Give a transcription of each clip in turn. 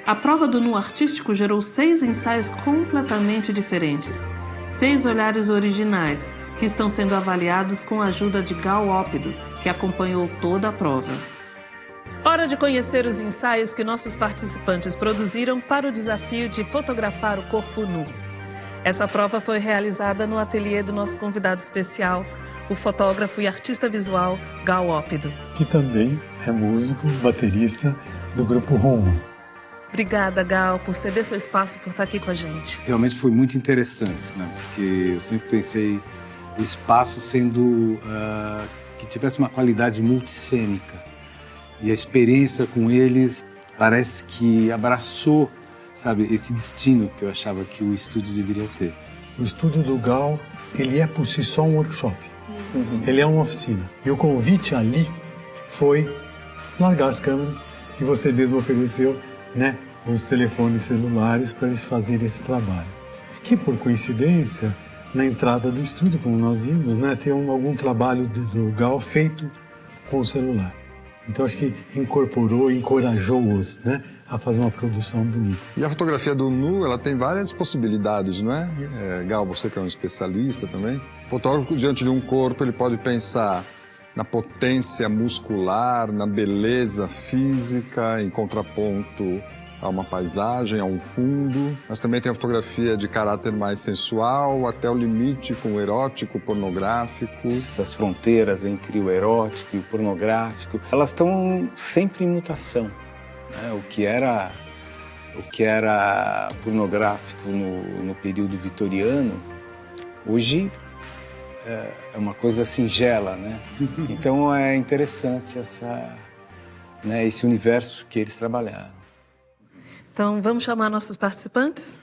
A prova do nu artístico gerou 6 ensaios completamente diferentes, 6 olhares originais, que estão sendo avaliados com a ajuda de Gal Ópido, que acompanhou toda a prova. Hora de conhecer os ensaios que nossos participantes produziram para o desafio de fotografar o corpo nu. Essa prova foi realizada no ateliê do nosso convidado especial, o fotógrafo e artista visual Gal Ópido. Que também é músico, baterista do grupo Rumo. Obrigada, Gal, por ceder seu espaço, por estar aqui com a gente. Realmente foi muito interessante, né? Porque eu sempre pensei o espaço sendo que tivesse uma qualidade multicênica. E a experiência com eles parece que abraçou, sabe, esse destino que eu achava que o estúdio deveria ter. O estúdio do Gal, ele é por si só um workshop. Ele é uma oficina. E o convite ali foi largar as câmeras e você mesmo ofereceu, né, os telefones celulares para eles fazerem esse trabalho. Que, por coincidência, na entrada do estúdio, como nós vimos, né, tem algum trabalho do Gal feito com o celular. Então, acho que incorporou, encorajou-os, né, a fazer uma produção bonita. E a fotografia do nu, ela tem várias possibilidades, não é? Gal, você que é um especialista também. O fotógrafo, diante de um corpo, ele pode pensar na potência muscular, na beleza física, em contraponto a uma paisagem, a um fundo. Mas também tem a fotografia de caráter mais sensual, até o limite com o erótico, pornográfico. Essas fronteiras entre o erótico e o pornográfico, elas estão sempre em mutação, né? O que era pornográfico no período vitoriano, hoje é uma coisa singela, né? Então é interessante esse universo que eles trabalharam. Então, vamos chamar nossos participantes?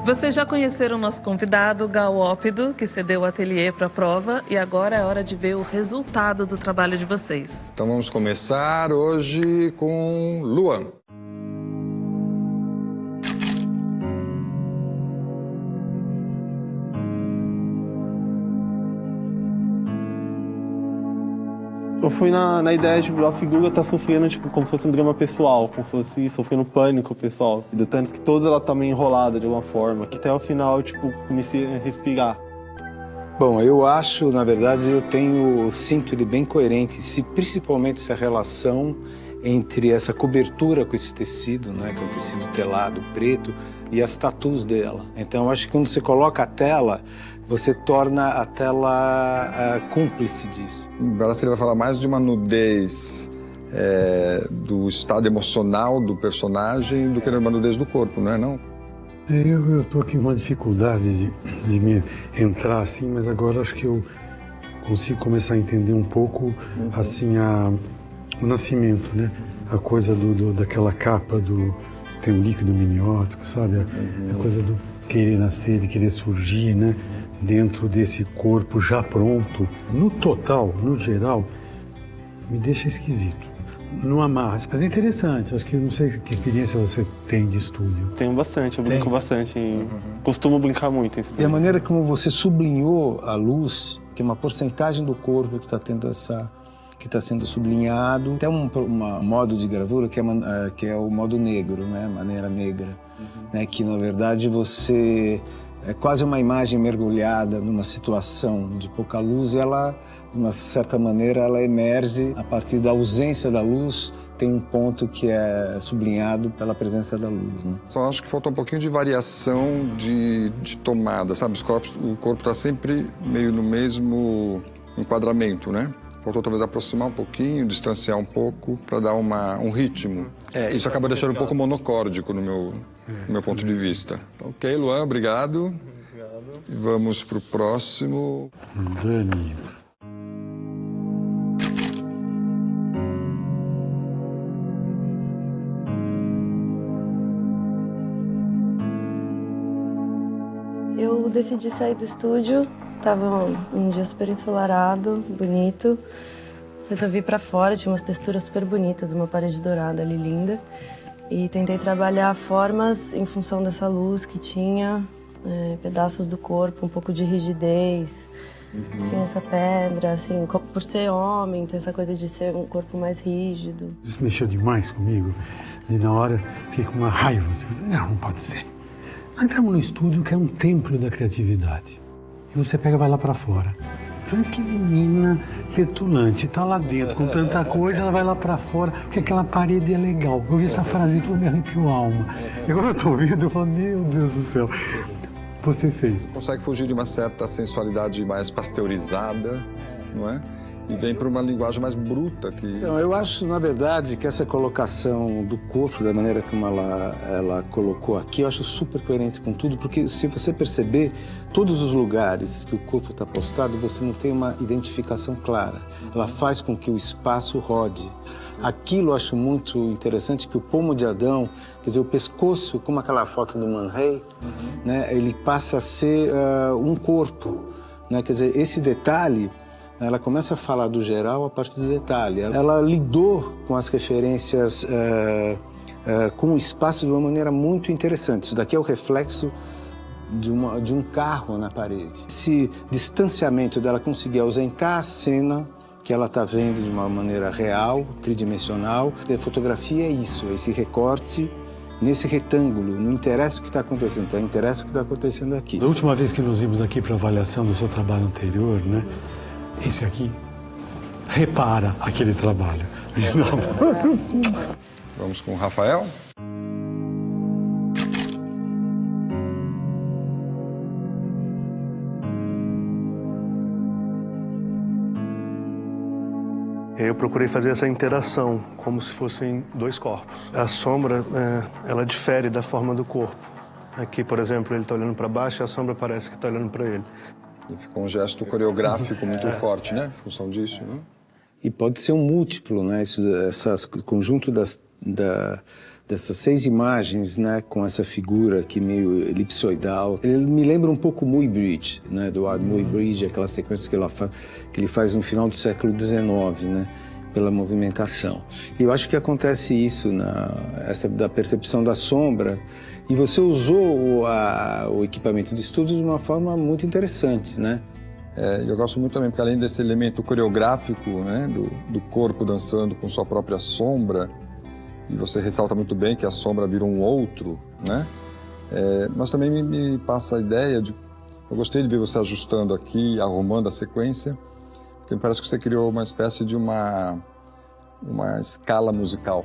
Vocês já conheceram o nosso convidado, Gal Ópido, que cedeu o ateliê para a prova, e agora é hora de ver o resultado do trabalho de vocês. Então vamos começar hoje com Luan. Eu fui na ideia de a figura tá sofrendo como fosse um drama pessoal, como fosse sofrendo pânico pessoal. E do tanto que toda ela tá meio enrolada de alguma forma, que até o final, comecei a respirar. Bom, eu acho, na verdade, sinto ele bem coerente, principalmente essa relação entre essa cobertura com esse tecido, né, que é um tecido telado preto, e as tatus dela. Então, eu acho que quando você coloca a tela, você torna a tela cúmplice disso. Parece que ele vai falar mais de uma nudez do estado emocional do personagem do que uma nudez do corpo, não é não? Eu estou aqui com uma dificuldade de me entrar assim, mas agora acho que eu consigo começar a entender um pouco assim o nascimento, né? A coisa daquela capa tem um líquido miniótico, sabe? A coisa do querer nascer, de querer surgir, né? Dentro desse corpo já pronto. No total, no geral, me deixa esquisito. Não amarra. Mas é interessante, acho que não sei que experiência você tem de estúdio. Tenho bastante, eu brinco bastante. Costumo brincar muito em estúdio. E a maneira como você sublinhou a luz, que é uma porcentagem do corpo que está tendo que está sendo sublinhado. Tem um modo de gravura que é o modo negro, né? Maneira negra, né? Que na verdade é quase uma imagem mergulhada numa situação de pouca luz, e ela, de uma certa maneira, ela emerge a partir da ausência da luz, tem um ponto que é sublinhado pela presença da luz, né? Só acho que falta um pouquinho de variação de tomada, sabe? O corpo está sempre meio no mesmo enquadramento, né? Faltou talvez aproximar um pouquinho, distanciar um pouco, para dar um ritmo. Isso acaba deixando um pouco monocórdico no meu ponto de vista. Ok, Luan, obrigado. E vamos para o próximo. Dani. Eu decidi sair do estúdio, tava um dia super ensolarado, bonito. Resolvi ir pra fora, tinha umas texturas super bonitas, uma parede dourada ali linda. E tentei trabalhar formas em função dessa luz que tinha, pedaços do corpo, um pouco de rigidez, Tinha essa pedra, assim, por ser homem, tem essa coisa de ser um corpo mais rígido. Isso mexeu demais comigo. E na hora fiquei com uma raiva. Assim, não pode ser. Nós entramos no estúdio que é um templo da criatividade. E você pega e vai lá para fora. Eu falei, que menina petulante, tá lá dentro com tanta coisa, ela vai lá para fora, porque aquela parede é legal. Eu vi essa frase e tudo me arrepiou a alma. E agora eu tô ouvindo, eu falo, meu Deus do céu. Você fez. Consegue fugir de uma certa sensualidade mais pasteurizada, não é? E vem para uma linguagem mais bruta. Então, eu acho, na verdade, que essa colocação do corpo, da maneira como ela colocou aqui, eu acho super coerente com tudo, porque se você perceber, todos os lugares que o corpo está postado, você não tem uma identificação clara. Ela faz com que o espaço rode. Aquilo eu acho muito interessante, que o pomo de Adão, quer dizer, o pescoço, como aquela foto do Man Ray, né, ele passa a ser um corpo, né? Quer dizer, esse detalhe, ela começa a falar do geral a partir do detalhe. Ela lidou com as referências, com o espaço de uma maneira muito interessante. Isso daqui é o reflexo de um carro na parede. Esse distanciamento dela conseguir ausentar a cena que ela está vendo de uma maneira real, tridimensional. A fotografia é isso, é esse recorte nesse retângulo. Não interessa o que está acontecendo, interessa o que está acontecendo aqui. Da última vez que nos vimos aqui para avaliação do seu trabalho anterior, né? Esse aqui repara aquele trabalho. Vamos com o Rafael. Eu procurei fazer essa interação, como se fossem dois corpos. A sombra, ela difere da forma do corpo. Aqui, por exemplo, ele está olhando para baixo e a sombra parece que está olhando para ele. E ficou um gesto coreográfico muito forte, né? Em função disso, né? E pode ser um múltiplo, né? Conjunto dessas 6 imagens, né? Com essa figura aqui meio elipsoidal. Ele me lembra um pouco Muybridge, né? Eduardo Muybridge, aquela sequência que ele faz no final do século XIX, né? Pela movimentação. E eu acho que acontece isso da percepção da sombra. E você usou o equipamento de estudo de uma forma muito interessante, né? Eu gosto muito também, porque além desse elemento coreográfico, né, do corpo dançando com sua própria sombra, e você ressalta muito bem que a sombra vira um outro, né? Mas também me passa a ideia de... Eu gostei de ver você ajustando aqui, arrumando a sequência, porque me parece que você criou uma espécie de uma escala musical.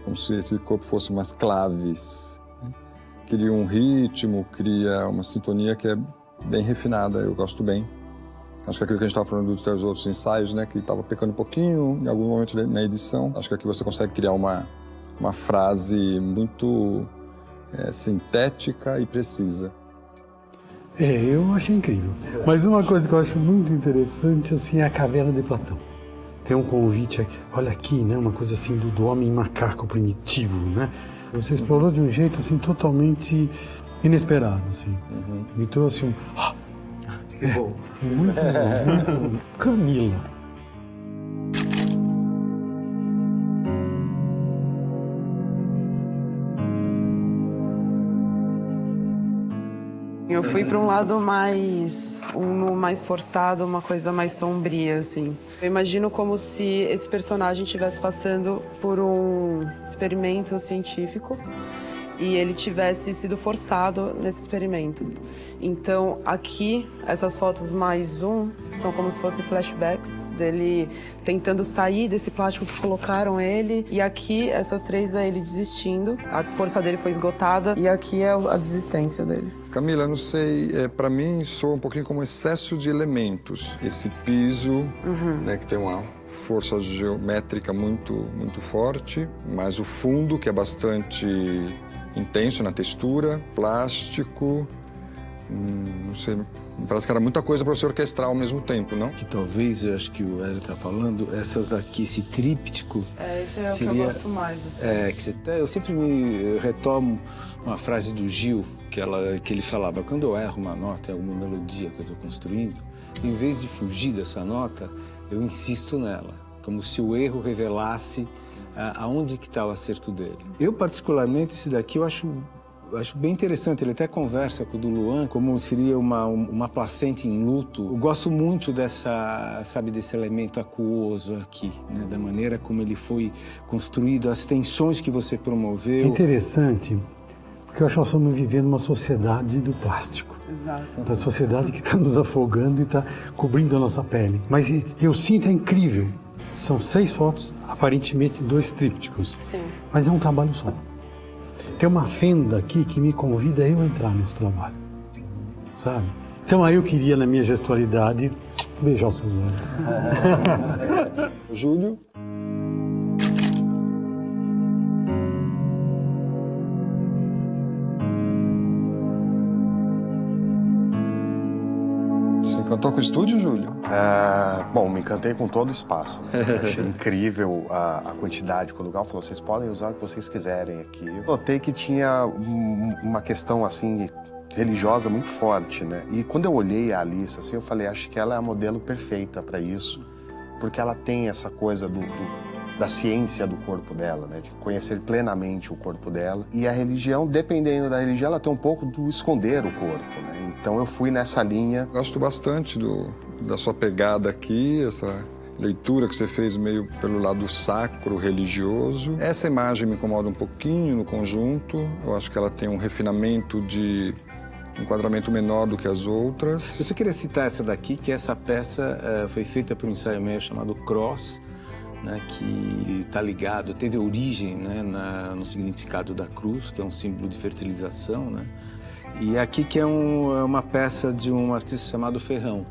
Como se esse corpo fosse umas claves. Cria um ritmo, cria uma sintonia que é bem refinada, eu gosto bem. Acho que aquilo que a gente estava falando dos teus outros ensaios, né, que estava pecando um pouquinho em algum momento na edição, acho que aqui você consegue criar uma frase muito sintética e precisa. Eu achei incrível. Mas uma coisa que eu acho muito interessante assim, é a caverna de Platão. Tem um convite, olha aqui, né, uma coisa assim do homem macaco primitivo, né? Você explorou de um jeito assim totalmente inesperado, assim. Me trouxe um... Que bom. Muito bom, muito bom. Camila. Eu fui para um lado mais forçado, uma coisa mais sombria, assim. Eu imagino como se esse personagem estivesse passando por um experimento científico e ele tivesse sido forçado nesse experimento. Então, aqui, essas fotos mais zoom são como se fossem flashbacks dele tentando sair desse plástico que colocaram ele. E aqui, essas 3 é ele desistindo. A força dele foi esgotada e aqui é a desistência dele. Camila, não sei, para mim soa um pouquinho como excesso de elementos. Esse piso, né, que tem uma força geométrica muito, muito forte, mas o fundo, que é bastante intenso na textura, plástico, não sei, me parece que era muita coisa para você orquestrar ao mesmo tempo, não? Que talvez, eu acho que o Hélio está falando, essas daqui, esse tríptico... Esse é o que eu gosto mais, assim. Eu sempre me retomo uma frase do Gil, que ele falava, quando eu erro uma nota em alguma melodia que eu estou construindo, em vez de fugir dessa nota, eu insisto nela, como se o erro revelasse aonde que está o acerto dele. Eu, particularmente, esse daqui eu acho Eu acho bem interessante, ele até conversa com o do Luan como seria uma placenta em luto. Eu gosto muito desse elemento aquoso aqui, né? Da maneira como ele foi construído, as tensões que você promoveu. É interessante, porque eu acho que nós estamos vivendo uma sociedade do plástico. Exato. Da sociedade que está nos afogando e está cobrindo a nossa pele. Mas eu sinto, é incrível. São 6 fotos, aparentemente 2 trípticos. Sim. Mas é um trabalho só. Tem uma fenda aqui que me convida a eu entrar nesse trabalho, sabe? Então aí eu queria, na minha gestualidade, beijar os seus olhos. Júlio? Você encantou com o estúdio, Júlio? Bom, me encantei com todo o espaço. Achei incrível a quantidade. Quando o Gal falou, vocês podem usar o que vocês quiserem aqui. Eu notei que tinha uma questão, assim, religiosa muito forte, né? E quando eu olhei a Alice, assim, eu falei, acho que ela é a modelo perfeita para isso. Porque ela tem essa coisa da ciência do corpo dela, né? De conhecer plenamente o corpo dela. E a religião, dependendo da religião, ela tem um pouco do esconder o corpo, né? Então eu fui nessa linha. Gosto bastante da sua pegada aqui, essa leitura que você fez meio pelo lado sacro, religioso. Essa imagem me incomoda um pouquinho no conjunto. Eu acho que ela tem um refinamento de enquadramento menor do que as outras. Eu só queria citar essa daqui, que essa peça foi feita por um ensaio meu chamado Cross, né, que está ligado, teve origem, né, no significado da cruz, que é um símbolo de fertilização, né? E aqui que é uma peça de um artista chamado Ferrão,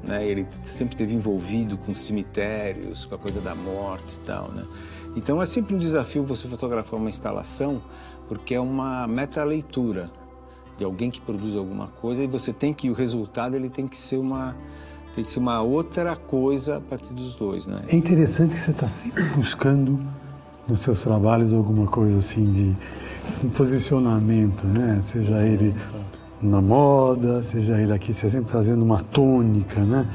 né? Ele sempre esteve envolvido com cemitérios, com a coisa da morte e tal, né? Então é sempre um desafio você fotografar uma instalação, porque é uma meta-leitura de alguém que produz alguma coisa e você tem que, o resultado ele tem que ser uma outra coisa a partir dos dois, né? É interessante que você está sempre buscando nos seus trabalhos alguma coisa assim de um posicionamento, né? Seja ele na moda, seja ele aqui, você sempre trazendo uma tônica, né?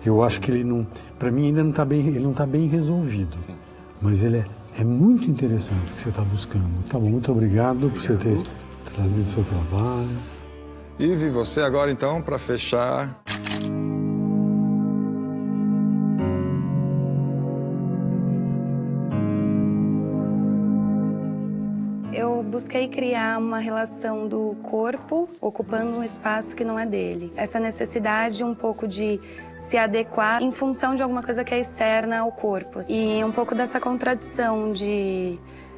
Eu acho que ele não, para mim ainda não está bem, ele não está bem resolvido, mas ele é muito interessante o que você está buscando. Tá bom, muito obrigado por você ter trazido o seu trabalho. Ive, você agora então para fechar. Eu busquei criar uma relação do corpo ocupando um espaço que não é dele. Essa necessidade um pouco de se adequar em função de alguma coisa que é externa ao corpo. E um pouco dessa contradição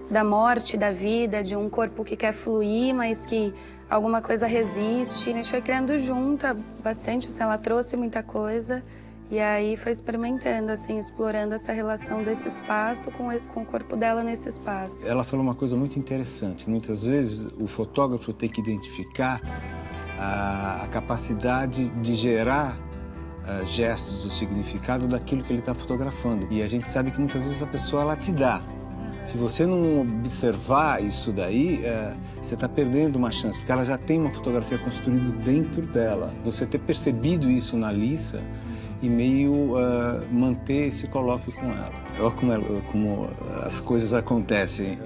da morte, da vida, de um corpo que quer fluir, mas que alguma coisa resiste. A gente foi criando junto bastante, assim, ela trouxe muita coisa. E aí foi experimentando, assim, explorando essa relação desse espaço com o corpo dela nesse espaço. Ela falou uma coisa muito interessante. Muitas vezes o fotógrafo tem que identificar a capacidade de gerar gestos, o significado daquilo que ele está fotografando. E a gente sabe que muitas vezes a pessoa ela te dá. Se você não observar isso daí, você está perdendo uma chance, porque ela já tem uma fotografia construída dentro dela. Você ter percebido isso na Alissa e meio manter esse colóquio com ela. Olha como as coisas acontecem.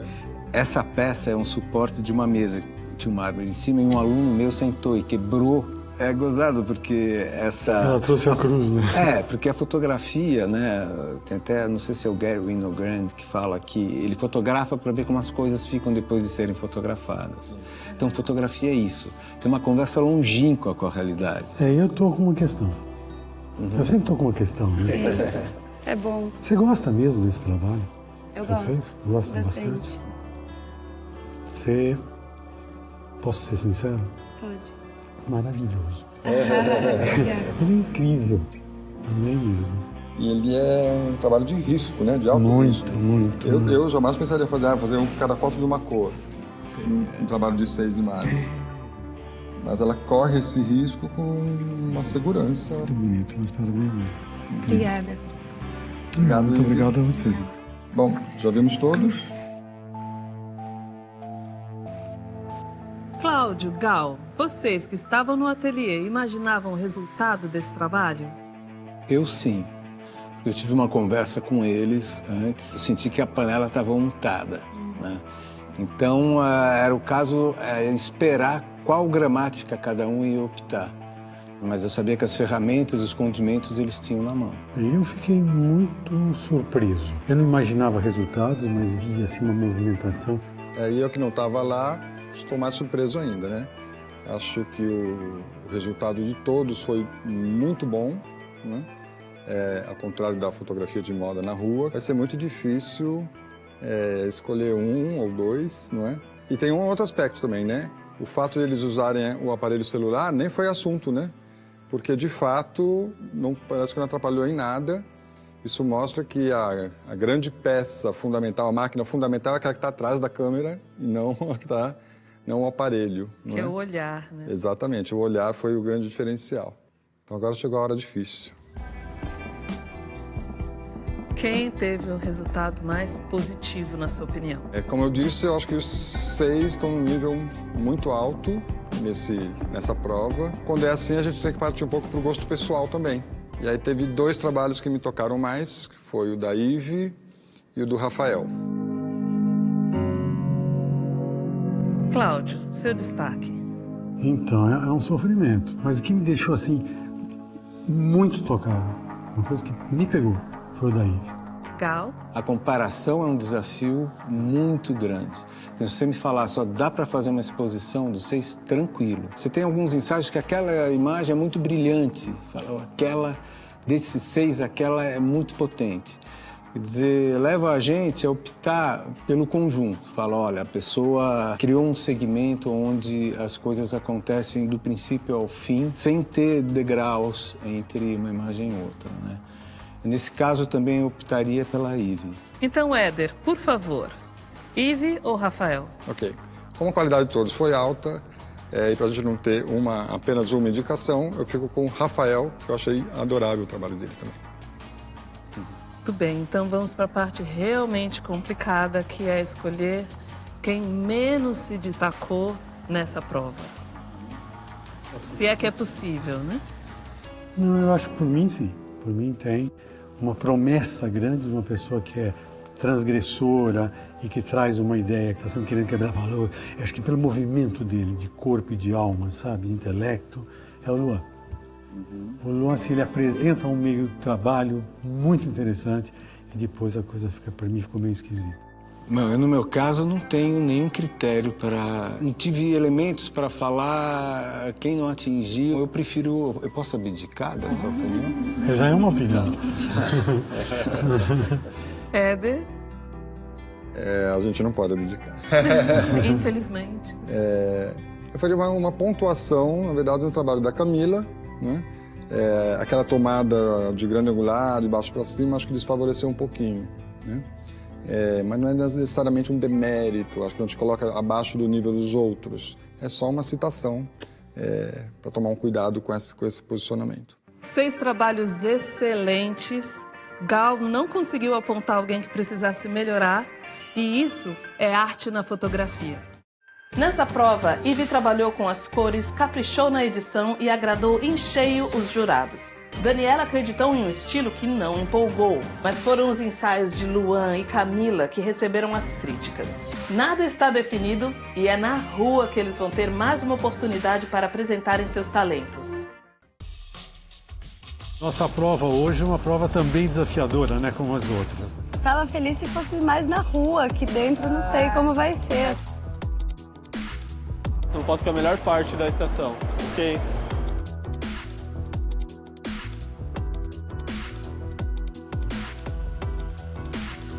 Essa peça é um suporte de uma mesa, tinha um mármore em cima, e um aluno meu sentou e quebrou. É gozado porque Ela trouxe a cruz, né? Porque a fotografia, né? Tem até, não sei se é o Gary Winogrand que fala que ele fotografa para ver como as coisas ficam depois de serem fotografadas. Então, fotografia é isso. Tem uma conversa longínqua com a realidade. Eu tô com uma questão. Eu sempre tô com uma questão, né? É bom. Você gosta mesmo desse trabalho? Eu Você gosto. Fez? Gosta bastante? Você... Posso ser sincero? Pode. Maravilhoso. Ele é incrível. Ele é mesmo. E ele é um trabalho de risco, né? De alto risco. Muito. Eu jamais pensaria em fazer cada foto de uma cor. Um trabalho de 6 imagens. Mas ela corre esse risco com uma segurança. Muito bonito, mas parabéns mesmo. Obrigada. Obrigado, muito obrigado a você. Bom, já vimos todos. Cláudio, Gal, vocês que estavam no ateliê imaginavam o resultado desse trabalho? Eu sim. Eu tive uma conversa com eles antes, eu senti que a panela estava untada, né? Então, era o caso esperar qual gramática cada um ia optar. Mas eu sabia que as ferramentas, os condimentos, eles tinham na mão. Eu fiquei muito surpreso. Eu não imaginava resultados, mas vi assim uma movimentação. E eu que não estava lá, estou mais surpreso ainda, né? Acho que o resultado de todos foi muito bom, né? Ao contrário da fotografia de moda na rua, vai ser muito difícil escolher um ou dois, não é? E tem um outro aspecto também, né? O fato de eles usarem o aparelho celular nem foi assunto, né? Porque, de fato, parece que não atrapalhou em nada. Isso mostra que a grande peça fundamental, a máquina fundamental é aquela que está atrás da câmera e não a que está, não o aparelho. Que é o olhar, né? Exatamente, o olhar foi o grande diferencial. Então agora chegou a hora difícil. Quem teve o resultado mais positivo, na sua opinião? Como eu disse, eu acho que os 6 estão num nível muito alto nessa prova. Quando é assim, a gente tem que partir um pouco para o gosto pessoal também. E aí teve 2 trabalhos que me tocaram mais, que foi o da Ive e o do Rafael. Cláudio, seu destaque. Então, é um sofrimento. Mas o que me deixou, assim, muito tocado, uma coisa que me pegou, foi o da Ive. Gal? A comparação é um desafio muito grande. Se você me falar só dá para fazer uma exposição dos 6, tranquilo. Você tem alguns ensaios que aquela imagem é muito brilhante. Desses 6, aquela é muito potente. Quer dizer, leva a gente a optar pelo conjunto. Fala, olha, a pessoa criou um segmento onde as coisas acontecem do princípio ao fim, sem ter degraus entre uma imagem e outra, né? Nesse caso, eu também optaria pela Ive. Então, Éder, por favor, Ive ou Rafael? Ok. Como a qualidade de todos foi alta, e para a gente não ter apenas uma indicação, eu fico com o Rafael, que eu achei adorável o trabalho dele também. Muito bem, então vamos para a parte realmente complicada, que é escolher quem menos se destacou nessa prova. Se é que é possível, né? Não, eu acho que por mim, sim. Por mim tem uma promessa grande de uma pessoa que é transgressora e que traz uma ideia que está sempre querendo quebrar valor. Eu acho que pelo movimento dele, de corpo e de alma, sabe, de intelecto, é o Luan. O Luan, assim, ele apresenta um meio de trabalho muito interessante e depois a coisa fica, para mim, ficou meio esquisita. Eu, no meu caso, não tenho nenhum critério para... Não tive elementos para falar quem não atingiu. Eu prefiro... Eu posso abdicar dessa opinião? Já é uma opinião. Éder? A gente não pode abdicar. Infelizmente. Eu faria uma pontuação, na verdade, no trabalho da Camila, né? Aquela tomada de grande angular, de baixo para cima, acho que desfavoreceu um pouquinho, né? Mas não é necessariamente um demérito, acho que a gente coloca abaixo do nível dos outros. É só uma citação para tomar um cuidado com esse posicionamento. 6 trabalhos excelentes. Gal não conseguiu apontar alguém que precisasse melhorar, e isso é arte na fotografia. Nessa prova, Ive trabalhou com as cores, caprichou na edição e agradou em cheio os jurados. Daniela acreditou em um estilo que não empolgou, mas foram os ensaios de Luan e Camila que receberam as críticas. Nada está definido e é na rua que eles vão ter mais uma oportunidade para apresentarem seus talentos. Nossa prova hoje é uma prova também desafiadora, né, como as outras. Tava feliz se fosse mais na rua, aqui dentro não sei como vai ser. São Paulo que é a melhor parte da estação. Ok.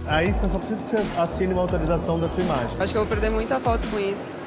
Aí você só precisa que você assine uma autorização da sua imagem. Acho que eu vou perder muita foto com isso.